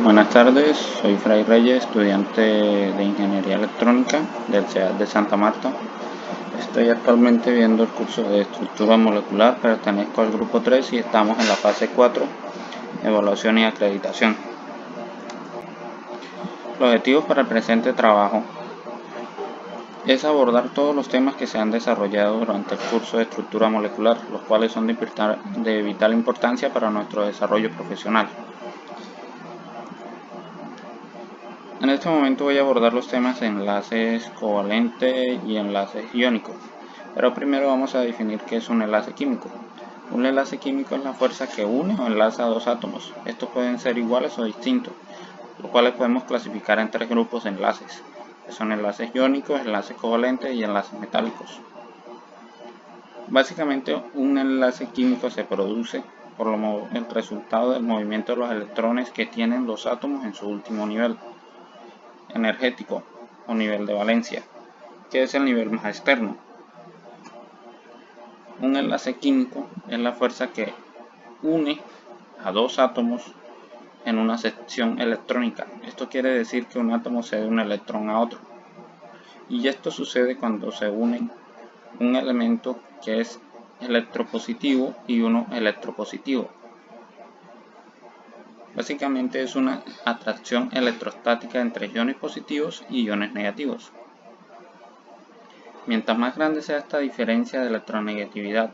Buenas tardes, soy Fray Reyes, estudiante de Ingeniería Electrónica del CEAD de Santa Marta. Estoy actualmente viendo el curso de Estructura Molecular, pertenezco al grupo 3 y estamos en la fase 4, Evaluación y Acreditación. Los objetivos para el presente trabajo es abordar todos los temas que se han desarrollado durante el curso de Estructura Molecular, los cuales son de vital importancia para nuestro desarrollo profesional. En este momento voy a abordar los temas de enlaces covalentes y enlaces iónicos, pero primero vamos a definir qué es un enlace químico. Un enlace químico es la fuerza que une o enlaza a dos átomos. Estos pueden ser iguales o distintos, los cuales podemos clasificar en tres grupos de enlaces, que son enlaces iónicos, enlaces covalentes y enlaces metálicos. Básicamente, un enlace químico se produce por el resultado del movimiento de los electrones que tienen los átomos en su último nivel energético o nivel de valencia, que es el nivel más externo. Un enlace químico es la fuerza que une a dos átomos en una sección electrónica. Esto quiere decir que un átomo cede un electrón a otro, y esto sucede cuando se unen un elemento que es electropositivo y uno electropositivo. Básicamente es una atracción electrostática entre iones positivos y iones negativos. Mientras más grande sea esta diferencia de electronegatividad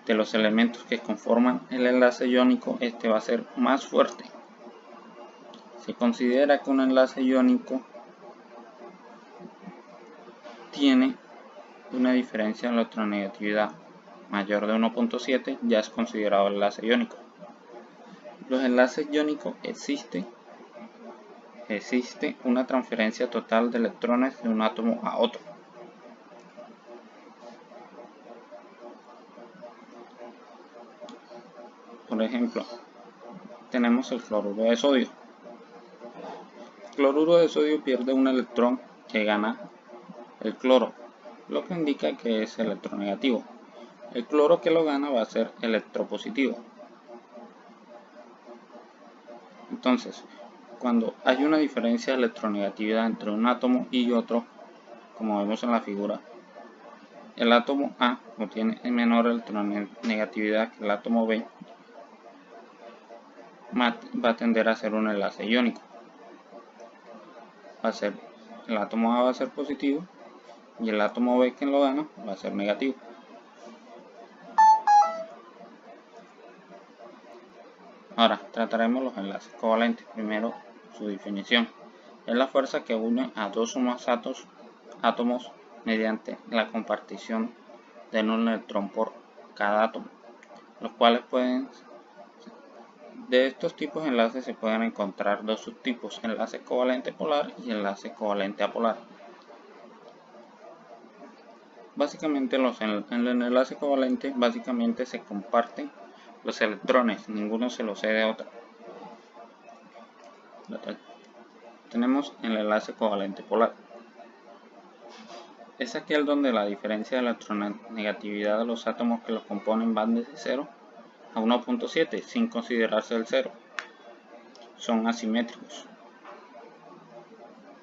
de los elementos que conforman el enlace iónico, este va a ser más fuerte. Se considera que un enlace iónico tiene una diferencia de electronegatividad mayor de 1.7, ya es considerado enlace iónico. Los enlaces iónicos existe una transferencia total de electrones de un átomo a otro. Por ejemplo, tenemos el cloruro de sodio. El cloruro de sodio pierde un electrón que gana el cloro, lo que indica que es electronegativo. El cloro que lo gana va a ser electropositivo. Entonces, cuando hay una diferencia de electronegatividad entre un átomo y otro, como vemos en la figura, el átomo A obtiene menor electronegatividad que el átomo B, va a tender a ser un enlace iónico. El átomo A va a ser positivo y el átomo B que lo gana va a ser negativo. Ahora trataremos los enlaces covalentes. Primero, su definición. Es la fuerza que une a dos o más átomos mediante la compartición de un electrón por cada átomo, los cuales de estos tipos de enlaces se pueden encontrar dos subtipos: enlace covalente polar y enlace covalente apolar. Básicamente en el enlace covalente básicamente se comparten los electrones, ninguno se los cede a otro. Tenemos el enlace covalente polar. Es aquel donde la diferencia de electronegatividad de los átomos que los componen van desde 0 a 1.7 sin considerarse el 0. Son asimétricos.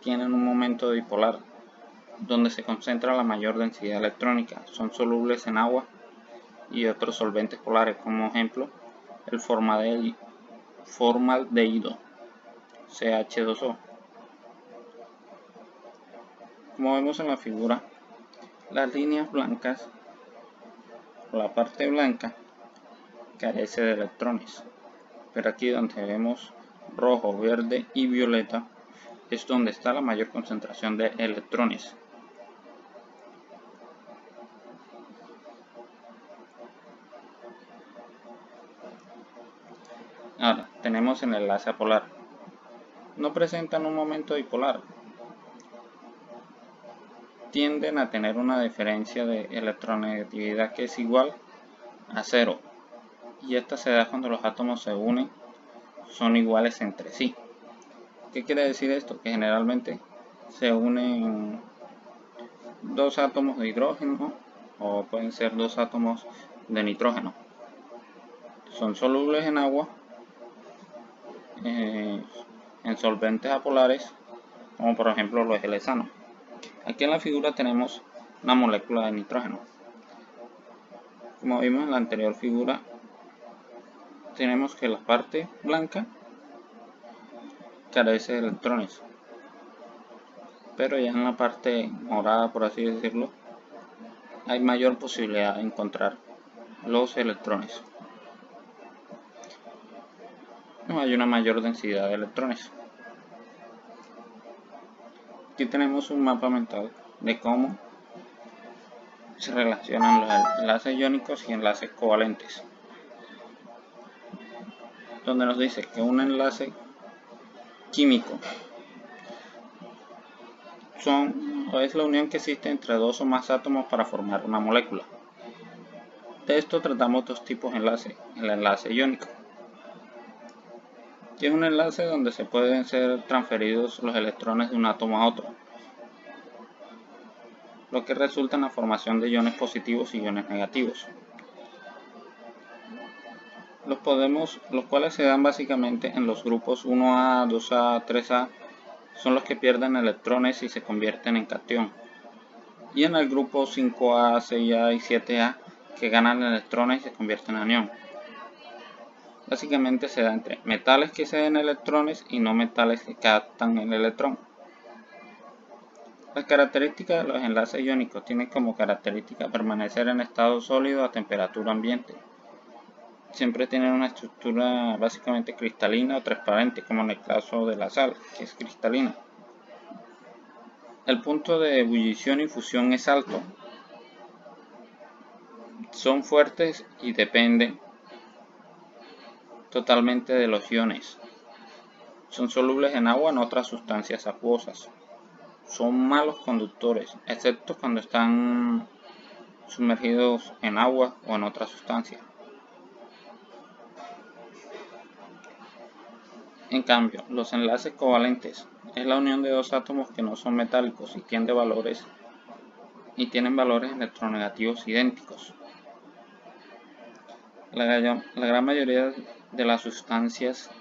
Tienen un momento dipolar, donde se concentra la mayor densidad electrónica. Son solubles en agua y otros solventes polares, como ejemplo el formaldehído, CH2O. Como vemos en la figura, las líneas blancas, o la parte blanca, carece de electrones, pero aquí donde vemos rojo, verde y violeta es donde está la mayor concentración de electrones. Ahora tenemos el enlace apolar. No presentan un momento dipolar, tienden a tener una diferencia de electronegatividad que es igual a 0, y esta se da cuando los átomos se unen, son iguales entre sí. ¿Qué quiere decir esto? Que generalmente se unen dos átomos de hidrógeno o pueden ser dos átomos de nitrógeno. Son solubles en agua en solventes apolares, como por ejemplo lo es el hexano. Aquí en la figura tenemos una molécula de nitrógeno. Como vimos en la anterior figura, tenemos que la parte blanca carece de electrones, pero ya en la parte morada, por así decirlo, hay mayor posibilidad de encontrar los electrones. No hay una mayor densidad de electrones. Aquí tenemos un mapa mental de cómo se relacionan los enlaces iónicos y enlaces covalentes, donde nos dice que un enlace químico es la unión que existe entre dos o más átomos para formar una molécula. De esto tratamos dos tipos de enlace: el enlace iónico, que es un enlace donde se pueden ser transferidos los electrones de un átomo a otro, lo que resulta en la formación de iones positivos y iones negativos, los cuales se dan básicamente en los grupos 1A, 2A, 3A, son los que pierden electrones y se convierten en cation, y en el grupo 5A, 6A y 7A, que ganan electrones y se convierten en anión. Básicamente se da entre metales que ceden electrones y no metales que captan el electrón. Las características de los enlaces iónicos tienen como característica permanecer en estado sólido a temperatura ambiente. Siempre tienen una estructura básicamente cristalina o transparente, como en el caso de la sal, que es cristalina. El punto de ebullición y fusión es alto. Son fuertes y dependen totalmente de los iones. Son solubles en agua o en otras sustancias acuosas. Son malos conductores, excepto cuando están sumergidos en agua o en otra sustancia. En cambio, los enlaces covalentes es la unión de dos átomos que no son metálicos y tienen valores electronegativos idénticos. La gran mayoría de las sustancias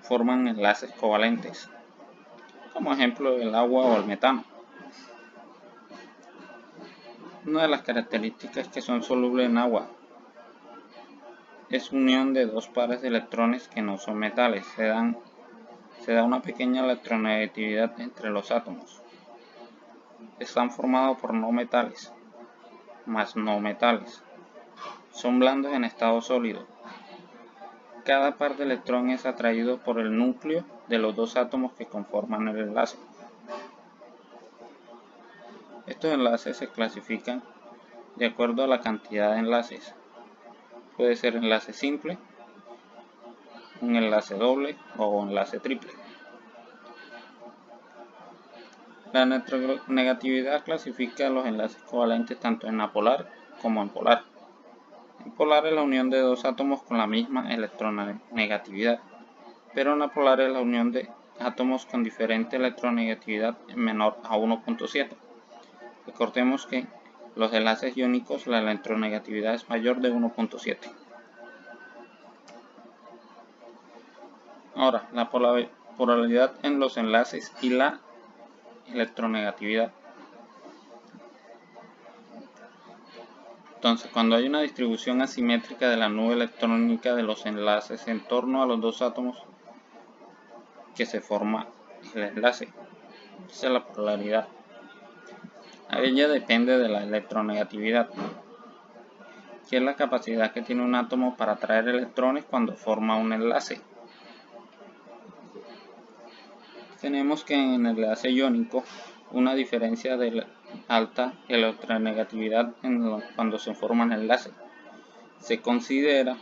forman enlaces covalentes, como ejemplo el agua o el metano. Una de las características es que son solubles en agua. Es unión de dos pares de electrones que no son metales. Se da una pequeña electronegatividad entre los átomos. Están formados por no metales, más no metales. Son blandos en estado sólido. Cada par de electrones es atraído por el núcleo de los dos átomos que conforman el enlace. Estos enlaces se clasifican de acuerdo a la cantidad de enlaces. Puede ser enlace simple, un enlace doble o enlace triple. La electronegatividad clasifica los enlaces covalentes tanto en apolar como en polar. En polar es la unión de dos átomos con la misma electronegatividad, pero en apolar es la unión de átomos con diferente electronegatividad menor a 1.7. Recordemos que los enlaces iónicos la electronegatividad es mayor de 1.7. Ahora, la polaridad en los enlaces y la electronegatividad. Entonces, cuando hay una distribución asimétrica de la nube electrónica de los enlaces en torno a los dos átomos que se forma el enlace, esa es la polaridad. A ella depende de la electronegatividad, que es la capacidad que tiene un átomo para atraer electrones cuando forma un enlace. Tenemos que en el enlace iónico una diferencia de alta electronegatividad cuando se forma un enlace. Se considera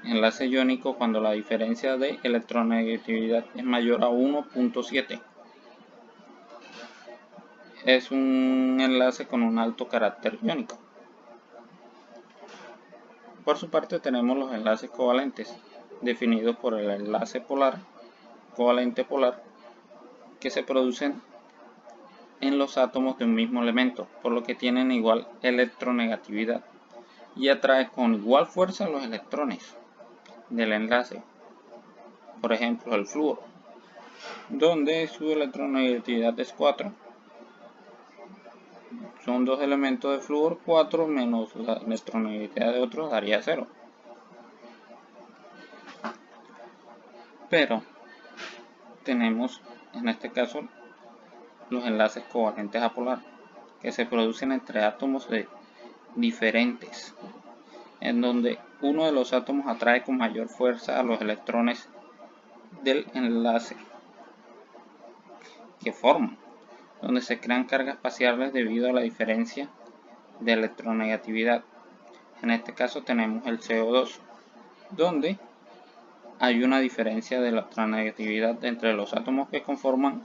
enlace iónico cuando la diferencia de electronegatividad es mayor a 1.7. Es un enlace con un alto carácter iónico. Por su parte tenemos los enlaces covalentes, definidos por el enlace covalente polar, que se producen en los átomos de un mismo elemento, por lo que tienen igual electronegatividad y atrae con igual fuerza los electrones. del enlace, por ejemplo el flúor, donde su electronegatividad es 4. Son dos elementos de flúor, 4 menos la electronegatividad de otro daría 0. Pero tenemos en este caso los enlaces covalentes apolar, que se producen entre átomos diferentes, en donde uno de los átomos atrae con mayor fuerza a los electrones del enlace que forman, donde se crean cargas parciales debido a la diferencia de electronegatividad. En este caso tenemos el CO2, donde hay una diferencia de electronegatividad entre los átomos que conforman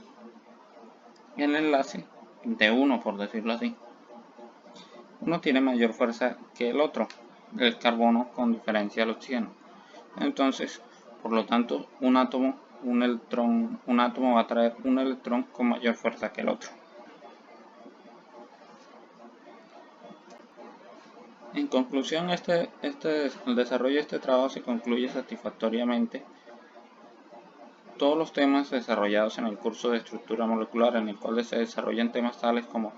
el enlace de uno, por decirlo así. Uno tiene mayor fuerza que el otro, el carbono con diferencia al oxígeno. Entonces, por lo tanto, un átomo va a traer un electrón con mayor fuerza que el otro. En conclusión, el desarrollo de este trabajo se concluye satisfactoriamente. Todos los temas desarrollados en el curso de estructura molecular, en el cual se desarrollan temas tales como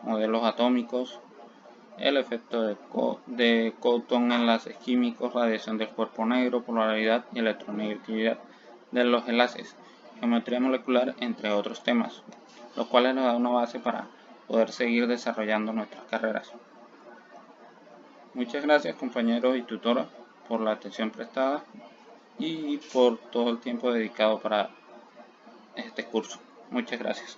modelos atómicos, el efecto de Compton, enlaces químicos, radiación del cuerpo negro, polaridad y electronegatividad de los enlaces, geometría molecular, entre otros temas, los cuales nos da una base para poder seguir desarrollando nuestras carreras. Muchas gracias, compañeros y tutora, por la atención prestada y por todo el tiempo dedicado para este curso. Muchas gracias.